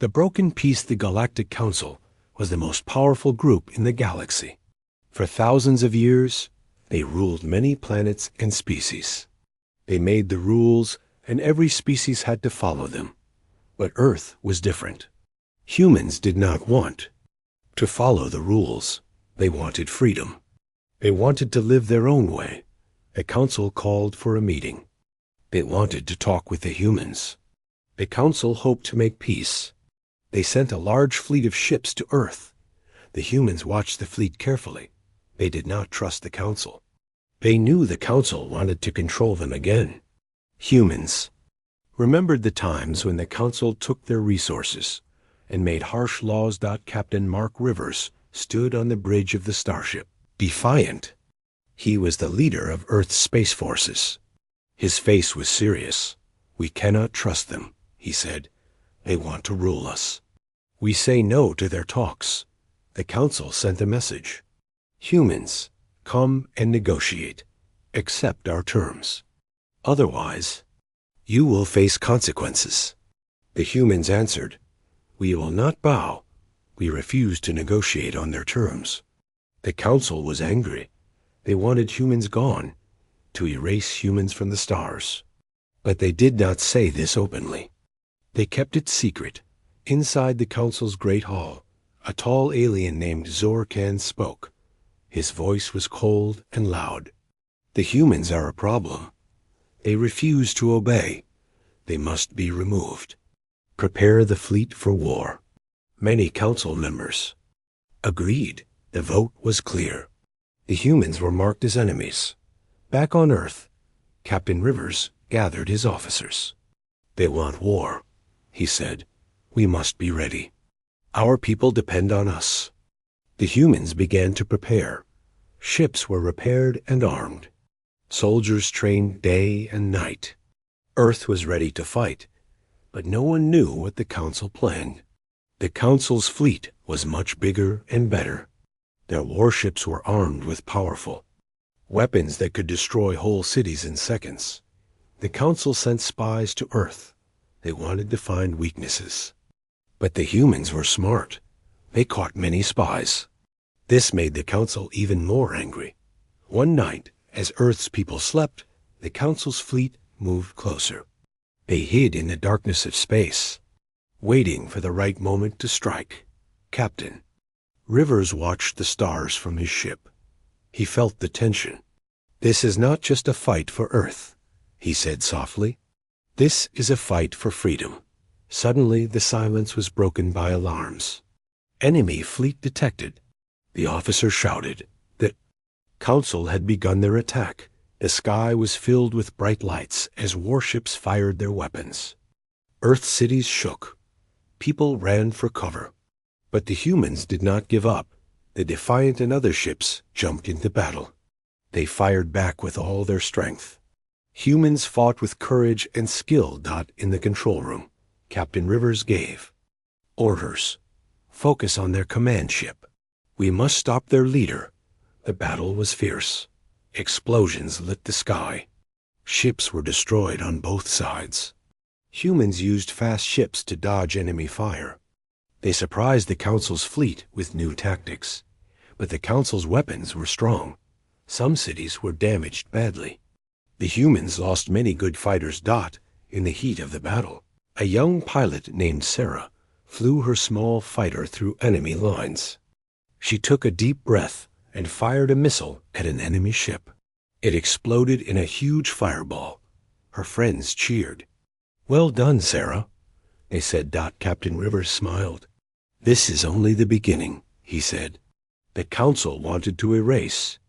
The broken piece, the Galactic Council, was the most powerful group in the galaxy. For thousands of years, they ruled many planets and species. They made the rules, and every species had to follow them. But Earth was different. Humans did not want to follow the rules. They wanted freedom. They wanted to live their own way. A council called for a meeting. They wanted to talk with the humans. The council hoped to make peace. They sent a large fleet of ships to Earth. The humans watched the fleet carefully. They did not trust the council. They knew the council wanted to control them again. Humans remembered the times when the council took their resources and made harsh laws. Captain Mark Rivers stood on the bridge of the starship, defiant. He was the leader of Earth's space forces. His face was serious. "We cannot trust them," he said. "They want to rule us. We say no to their talks." The council sent a message. "Humans, come and negotiate. Accept our terms. Otherwise, you will face consequences." The humans answered, "We will not bow. We refuse to negotiate on their terms." The council was angry. They wanted humans gone, to erase humans from the stars. But they did not say this openly. They kept it secret. Inside the council's great hall, a tall alien named Zorkan spoke. His voice was cold and loud. "The humans are a problem. They refuse to obey. They must be removed. Prepare the fleet for war." Many council members agreed. The vote was clear. The humans were marked as enemies. Back on Earth, Captain Rivers gathered his officers. "They want war," he said. "We must be ready. Our people depend on us." The humans began to prepare. Ships were repaired and armed. Soldiers trained day and night. Earth was ready to fight, but no one knew what the council planned. The council's fleet was much bigger and better. Their warships were armed with powerful weapons that could destroy whole cities in seconds. The council sent spies to Earth. They wanted to find weaknesses. But the humans were smart. They caught many spies. This made the council even more angry. One night, as Earth's people slept, the council's fleet moved closer. They hid in the darkness of space, waiting for the right moment to strike. Captain Rivers watched the stars from his ship. He felt the tension. "This is not just a fight for Earth," he said softly. "This is a fight for freedom." Suddenly, the silence was broken by alarms. Enemy fleet detected. The officer shouted. The council had begun their attack. The sky was filled with bright lights as warships fired their weapons. Earth cities shook. People ran for cover. But the humans did not give up. The Defiant and other ships jumped into battle. They fired back with all their strength. Humans fought with courage and skill. In the control room, Captain Rivers gave orders. Focus on their command ship. We must stop their leader. The battle was fierce. Explosions lit the sky. Ships were destroyed on both sides. Humans used fast ships to dodge enemy fire. They surprised the council's fleet with new tactics. But the council's weapons were strong. Some cities were damaged badly. The humans lost many good fighters. In the heat of the battle, a young pilot named Sarah flew her small fighter through enemy lines. She took a deep breath and fired a missile at an enemy ship. It exploded in a huge fireball. Her friends cheered. "Well done, Sarah," they said. Captain Rivers smiled. "This is only the beginning," he said. "The council wanted to erase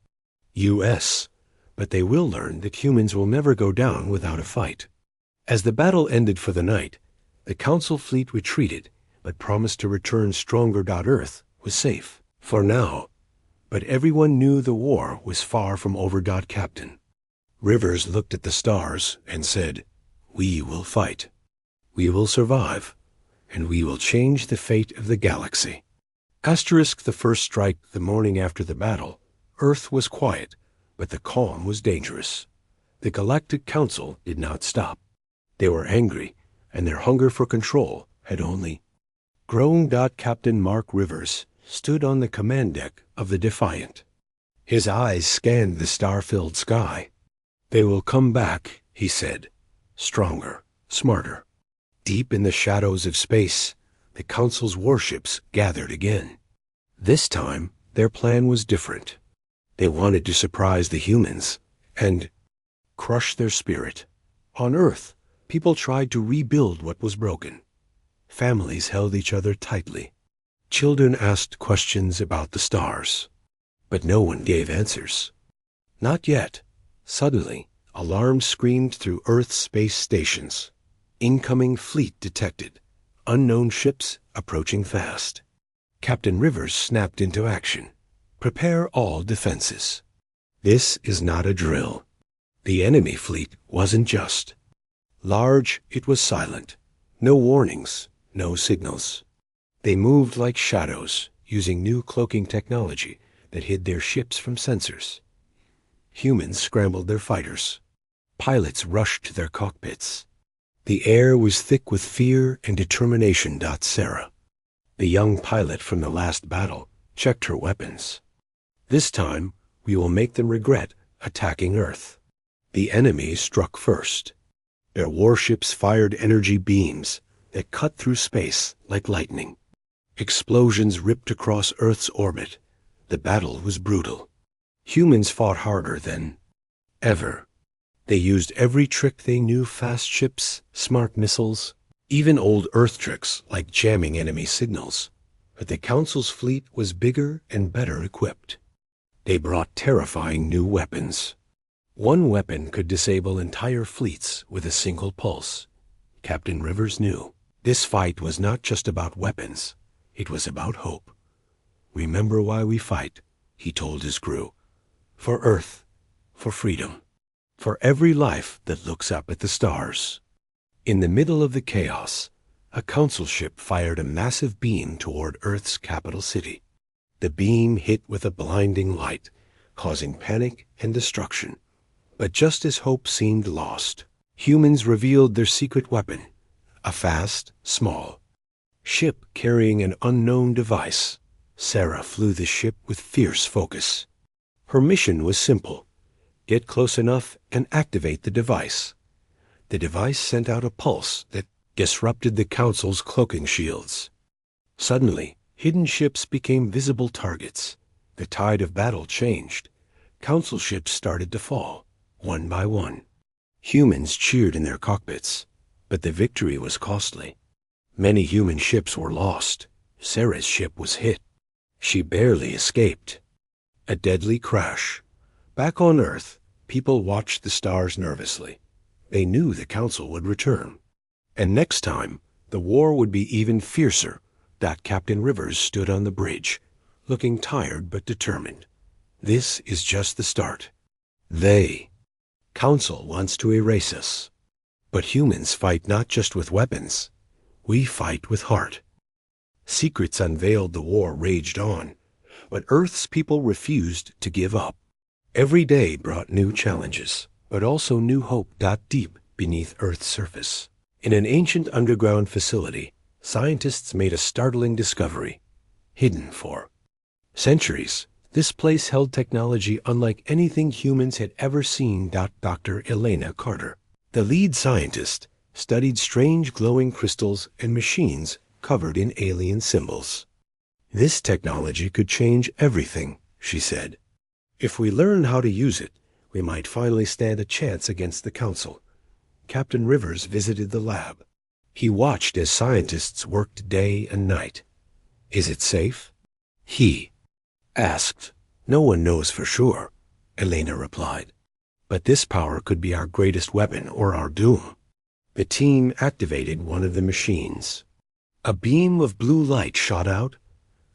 US, but they will learn that humans will never go down without a fight." As the battle ended for the night, the council fleet retreated, but promised to return stronger. Earth was safe for now, but everyone knew the war was far from over. Captain Rivers looked at the stars and said, "We will fight. We will survive, and we will change the fate of the galaxy." The first strike. The morning after the battle, Earth was quiet, but the calm was dangerous. The Galactic Council did not stop. They were angry, and their hunger for control had only Grown. Captain Mark Rivers stood on the command deck of the Defiant. His eyes scanned the star-filled sky. "They will come back," he said, "stronger, smarter." Deep in the shadows of space, the Council's warships gathered again. This time, their plan was different. They wanted to surprise the humans and crush their spirit. On Earth, people tried to rebuild what was broken. Families held each other tightly. Children asked questions about the stars, but no one gave answers. Not yet. Suddenly, alarms screamed through Earth's space stations. Incoming fleet detected. Unknown ships approaching fast. Captain Rivers snapped into action. "Prepare all defenses. This is not a drill." The enemy fleet wasn't just large, it was silent. No warnings, no signals. They moved like shadows, using new cloaking technology that hid their ships from sensors. Humans scrambled their fighters. Pilots rushed to their cockpits. The air was thick with fear and determination. Sarah, the young pilot from the last battle, checked her weapons. "This time, we will make them regret attacking Earth." The enemy struck first. Their warships fired energy beams that cut through space like lightning. Explosions ripped across Earth's orbit. The battle was brutal. Humans fought harder than ever. They used every trick they knew: fast ships, smart missiles, even old Earth tricks like jamming enemy signals. But the Council's fleet was bigger and better equipped. They brought terrifying new weapons. One weapon could disable entire fleets with a single pulse. Captain Rivers knew this fight was not just about weapons. It was about hope. "Remember why we fight," he told his crew. "For Earth, for freedom, for every life that looks up at the stars." In the middle of the chaos, a Council ship fired a massive beam toward Earth's capital city. The beam hit with a blinding light, causing panic and destruction. But just as hope seemed lost, humans revealed their secret weapon, a fast, small ship carrying an unknown device. Sarah flew the ship with fierce focus. Her mission was simple: get close enough and activate the device. The device sent out a pulse that disrupted the Council's cloaking shields. Suddenly, hidden ships became visible targets. The tide of battle changed. Council ships started to fall, one by one. Humans cheered in their cockpits, but the victory was costly. Many human ships were lost. Sarah's ship was hit. She barely escaped. A deadly crash. Back on Earth, people watched the stars nervously. They knew the Council would return. And next time, the war would be even fiercer. Captain Rivers stood on the bridge, looking tired but determined. "This is just the start. The Council wants to erase us. But humans fight not just with weapons. We fight with heart." Secrets unveiled. The war raged on, but Earth's people refused to give up. Every day brought new challenges, but also new hope. Deep beneath Earth's surface, in an ancient underground facility, scientists made a startling discovery. Hidden for centuries, this place held technology unlike anything humans had ever seen. Dr. Elena Carter, the lead scientist, studied strange glowing crystals and machines covered in alien symbols. "This technology could change everything," she said. "If we learn how to use it, we might finally stand a chance against the Council." Captain Rivers visited the lab. He watched as scientists worked day and night. "Is it safe?" he asked. "No one knows for sure," Elena replied. "But this power could be our greatest weapon or our doom." The team activated one of the machines. A beam of blue light shot out,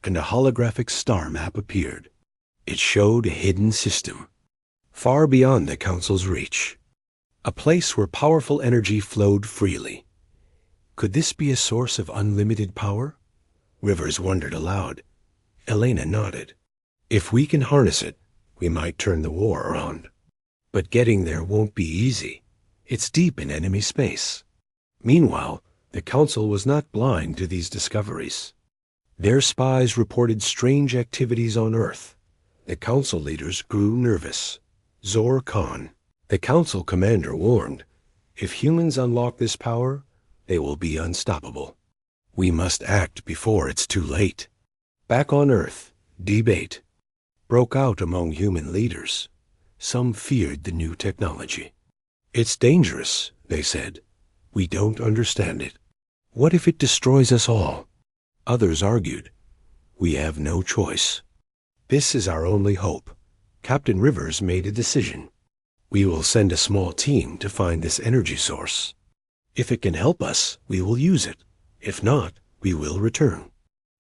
and a holographic star map appeared. It showed a hidden system, far beyond the Council's reach. A place where powerful energy flowed freely. Could this be a source of unlimited power? Rivers wondered aloud. Elena nodded. "If we can harness it, we might turn the war around. But getting there won't be easy. It's deep in enemy space." Meanwhile, The Council was not blind to these discoveries. Their spies reported strange activities on Earth. The Council leaders grew nervous. Zor Khan, the Council commander, warned, "If humans unlock this power, they will be unstoppable. We must act before it's too late." Back on Earth, debate broke out among human leaders. Some feared the new technology. "It's dangerous," they said. "We don't understand it. What if it destroys us all?" Others argued, "We have no choice. This is our only hope." Captain Rivers made a decision. "We will send a small team to find this energy source. If it can help us, we will use it. If not, we will return."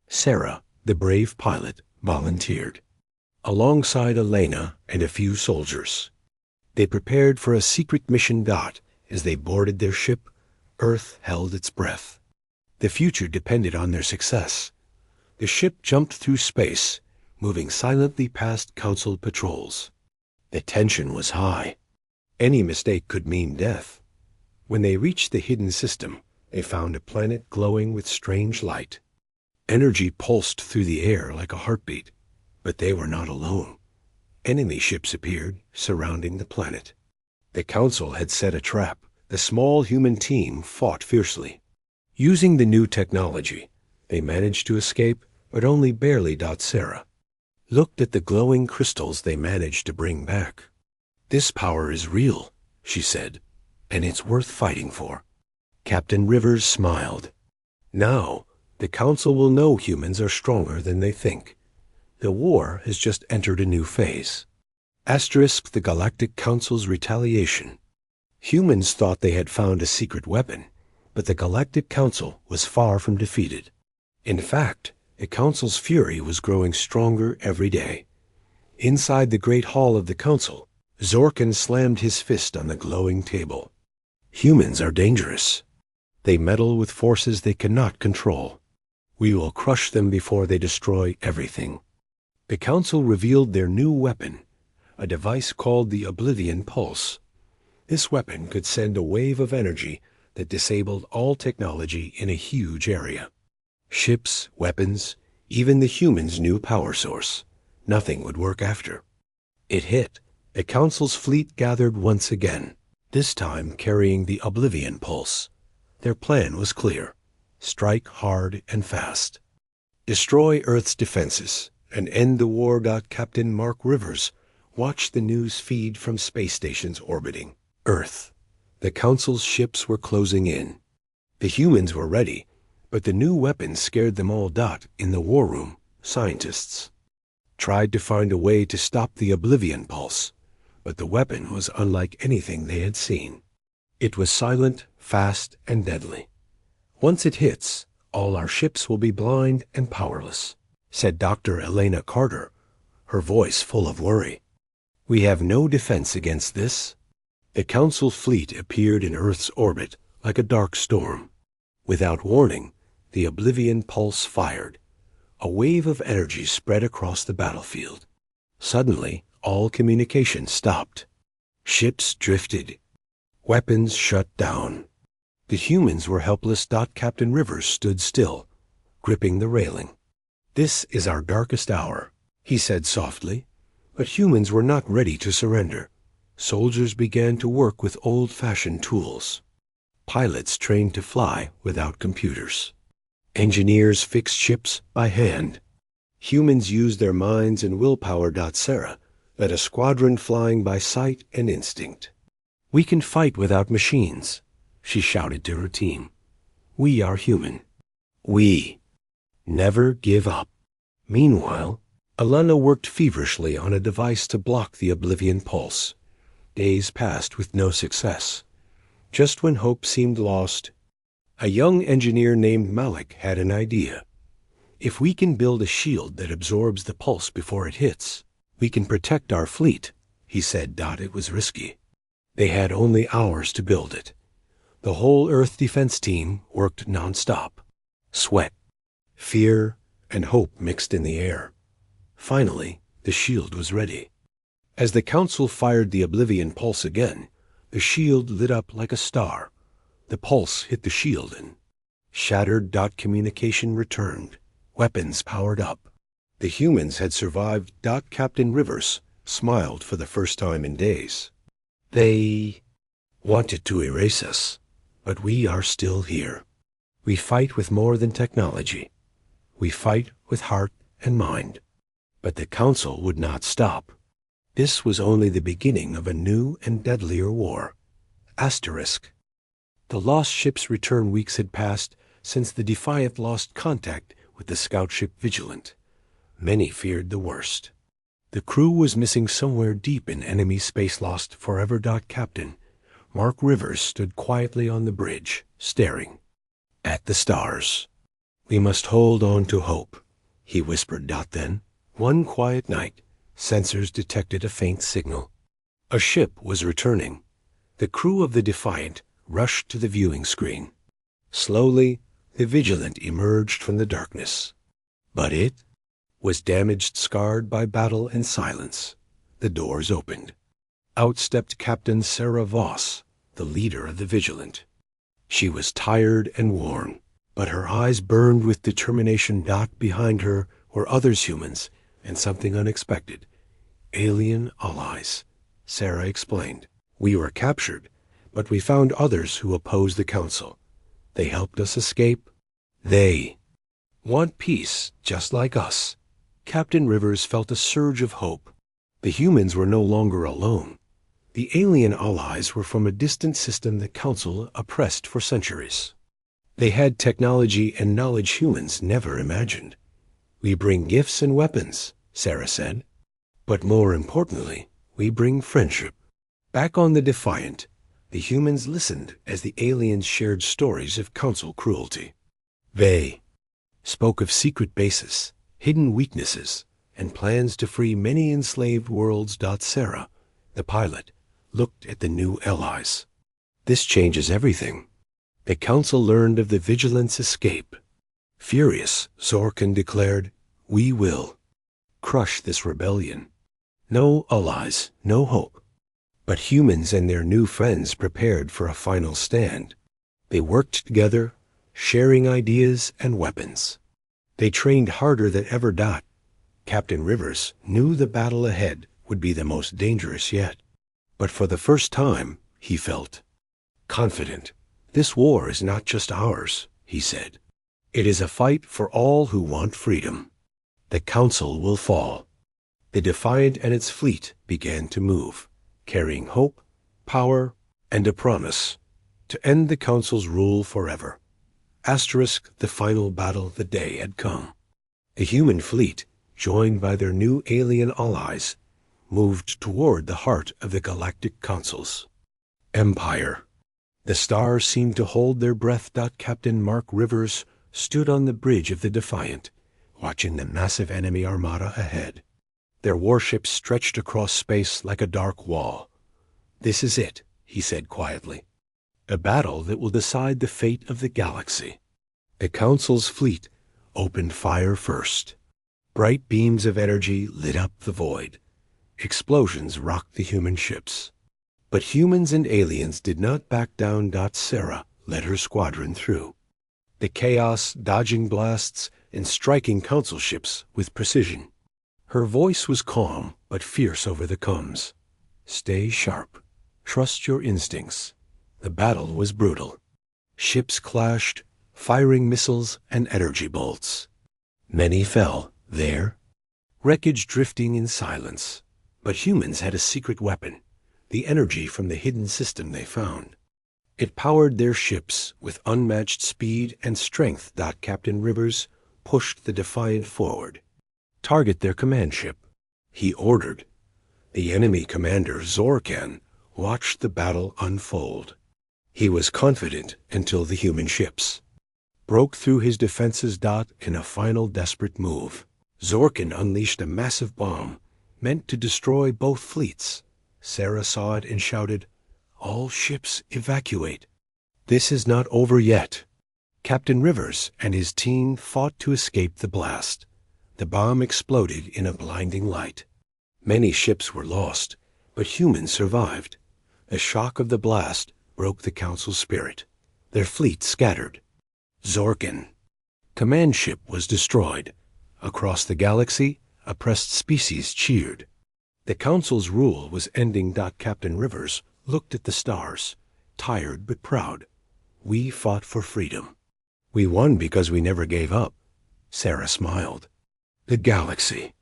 Sarah, the brave pilot, volunteered, alongside Elena and a few soldiers. They prepared for a secret mission. As they boarded their ship, Earth held its breath. The future depended on their success. The ship jumped through space, moving silently past Council patrols. The tension was high. Any mistake could mean death. When they reached the hidden system, they found a planet glowing with strange light. Energy pulsed through the air like a heartbeat, but they were not alone. Enemy ships appeared, surrounding the planet. The Council had set a trap. The small human team fought fiercely. Using the new technology, they managed to escape, but only barely. Sarah looked at the glowing crystals they managed to bring back. "This power is real," she said, "and it's worth fighting for." Captain Rivers smiled. "Now, the Council will know humans are stronger than they think. The war has just entered a new phase." The Galactic Council's retaliation. Humans thought they had found a secret weapon, but the Galactic Council was far from defeated. In fact, the Council's fury was growing stronger every day. Inside the Great Hall of the Council, Zorkin slammed his fist on the glowing table. "Humans are dangerous. They meddle with forces they cannot control. We will crush them before they destroy everything." The Council revealed their new weapon, a device called the Oblivion Pulse. This weapon could send a wave of energy that disabled all technology in a huge area. Ships, weapons, even the humans' new power source. Nothing would work after. It hit. The Council's fleet gathered once again, this time carrying the Oblivion Pulse. Their plan was clear. Strike hard and fast. Destroy Earth's defenses and end the war. Captain Mark Rivers watched the news feed from space stations orbiting Earth. The Council's ships were closing in. The humans were ready, but the new weapons scared them all. In the war room, scientists tried to find a way to stop the Oblivion Pulse, but the weapon was unlike anything they had seen. It was silent, fast, and deadly. "Once it hits, all our ships will be blind and powerless," said Dr. Elena Carter, her voice full of worry. "We have no defense against this." The Council fleet appeared in Earth's orbit like a dark storm. Without warning, the Oblivion Pulse fired. A wave of energy spread across the battlefield. Suddenly, all communication stopped. Ships drifted. Weapons shut down. The humans were helpless. Captain Rivers stood still, gripping the railing. "This is our darkest hour," he said softly. But humans were not ready to surrender. Soldiers began to work with old-fashioned tools. Pilots trained to fly without computers. Engineers fixed ships by hand. Humans used their minds and willpower. Sarah led a squadron flying by sight and instinct. "We can fight without machines," she shouted to her team. "We are human. We never give up." Meanwhile, Alana worked feverishly on a device to block the Oblivion Pulse. Days passed with no success. Just when hope seemed lost, a young engineer named Malik had an idea. "If we can build a shield that absorbs the pulse before it hits, we can protect our fleet," he said. It was risky. They had only hours to build it. The whole Earth defense team worked nonstop. Sweat, fear, and hope mixed in the air. Finally, the shield was ready. As the Council fired the Oblivion Pulse again, the shield lit up like a star. The pulse hit the shield and Shattered dot communication returned, weapons powered up. The humans had survived. Captain Rivers smiled for the first time in days. They wanted to erase us, but we are still here. We fight with more than technology. We fight with heart and mind. But the Council would not stop. This was only the beginning of a new and deadlier war. Asterisk. The lost ship's return weeks had passed since the Defiant lost contact with the scout ship Vigilant. Many feared the worst. The crew was missing somewhere deep in enemy space. Lost forever. Captain Mark Rivers stood quietly on the bridge, staring at the stars. We must hold on to hope, he whispered. Then, one quiet night, sensors detected a faint signal. A ship was returning. The crew of the Defiant rushed to the viewing screen. Slowly, the Vigilant emerged from the darkness. But it was damaged, scarred by battle and silence. The doors opened. Out stepped Captain Sarah Voss, the leader of the Vigilant. She was tired and worn, but her eyes burned with determination. Behind her were others, humans, and something unexpected. Alien allies, Sarah explained. We were captured, but we found others who opposed the Council. They helped us escape. They want peace, just like us. Captain Rivers felt a surge of hope. The humans were no longer alone. The alien allies were from a distant system the Council oppressed for centuries. They had technology and knowledge humans never imagined. We bring gifts and weapons, Sarah said. But more importantly, we bring friendship. Back on the Defiant, the humans listened as the aliens shared stories of Council cruelty. They spoke of secret bases, hidden weaknesses, and plans to free many enslaved worlds. Sarah, the pilot, looked at the new allies. This changes everything. The Council learned of the Vigilant's escape. Furious, Zorkin declared, we will crush this rebellion. No allies, no hope. But humans and their new friends prepared for a final stand. They worked together, sharing ideas and weapons. They trained harder than ever. Captain Rivers knew the battle ahead would be the most dangerous yet. But for the first time, he felt confident. This war is not just ours, he said. It is a fight for all who want freedom. The Council will fall. The Defiant and its fleet began to move, carrying hope, power, and a promise to end the Council's rule forever. Asterisk, the final battle. The day had come. A human fleet, joined by their new alien allies, moved toward the heart of the Galactic Council's empire. The stars seemed to hold their breath. Captain Mark Rivers stood on the bridge of the Defiant, watching the massive enemy armada ahead. Their warships stretched across space like a dark wall. This is it, he said quietly. A battle that will decide the fate of the galaxy. The Council's fleet opened fire first. Bright beams of energy lit up the void. Explosions rocked the human ships. But humans and aliens did not back down. Sarah led her squadron through the chaos, dodging blasts and striking Council ships with precision. Her voice was calm but fierce over the comms. Stay sharp. Trust your instincts. The battle was brutal. Ships clashed, firing missiles and energy bolts. Many fell there, wreckage drifting in silence. But humans had a secret weapon, the energy from the hidden system they found. It powered their ships with unmatched speed and strength. Captain Rivers pushed the Defiant forward. Target their command ship, he ordered. The enemy commander, Zorkan, watched the battle unfold. He was confident until the human ships broke through his defenses. In a final desperate move, Zorkan unleashed a massive bomb meant to destroy both fleets. Sarah saw it and shouted, all ships evacuate. This is not over yet. Captain Rivers and his team fought to escape the blast. The bomb exploded in a blinding light. Many ships were lost, but humans survived. The shock of the blast broke the Council's spirit. Their fleet scattered. Zorkin. Command ship was destroyed. Across the galaxy, oppressed species cheered. The Council's rule was ending. Captain Rivers looked at the stars, tired but proud. We fought for freedom. We won because we never gave up. Sarah smiled. The galaxy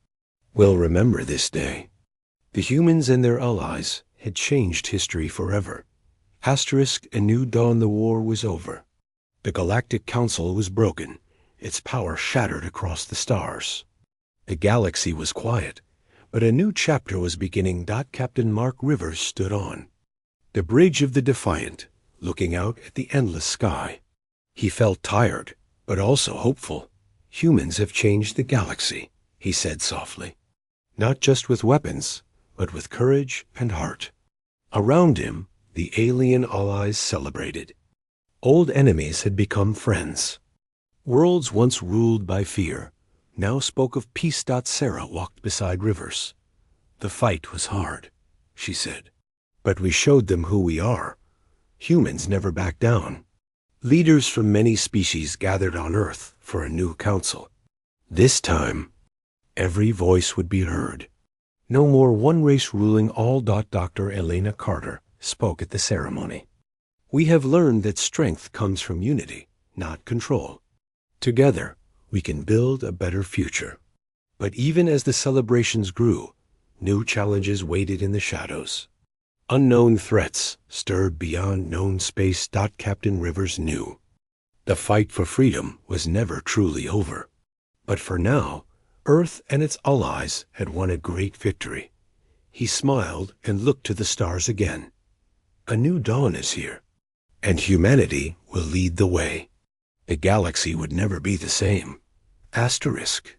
will remember this day. The humans and their allies had changed history forever. Asterisk, a new dawn. The war was over. The Galactic Council was broken, its power shattered across the stars. The galaxy was quiet, but a new chapter was beginning. Captain Mark Rivers stood on the bridge of the Defiant, looking out at the endless sky. He felt tired, but also hopeful. Humans have changed the galaxy, he said softly. Not just with weapons, but with courage and heart. Around him, the alien allies celebrated. Old enemies had become friends. Worlds once ruled by fear now spoke of peace. Sarah walked beside Rivers. The fight was hard, she said, but we showed them who we are. Humans never back down. Leaders from many species gathered on Earth for a new council. This time, every voice would be heard. No more one race ruling all. Dr. Elena Carter spoke at the ceremony. We have learned that strength comes from unity, not control. Together, we can build a better future. But even as the celebrations grew, new challenges waited in the shadows. Unknown threats stirred beyond known space. Captain Rivers knew the fight for freedom was never truly over. But for now, Earth and its allies had won a great victory. He smiled and looked to the stars again. A new dawn is here, and humanity will lead the way. The galaxy would never be the same. Asterisk.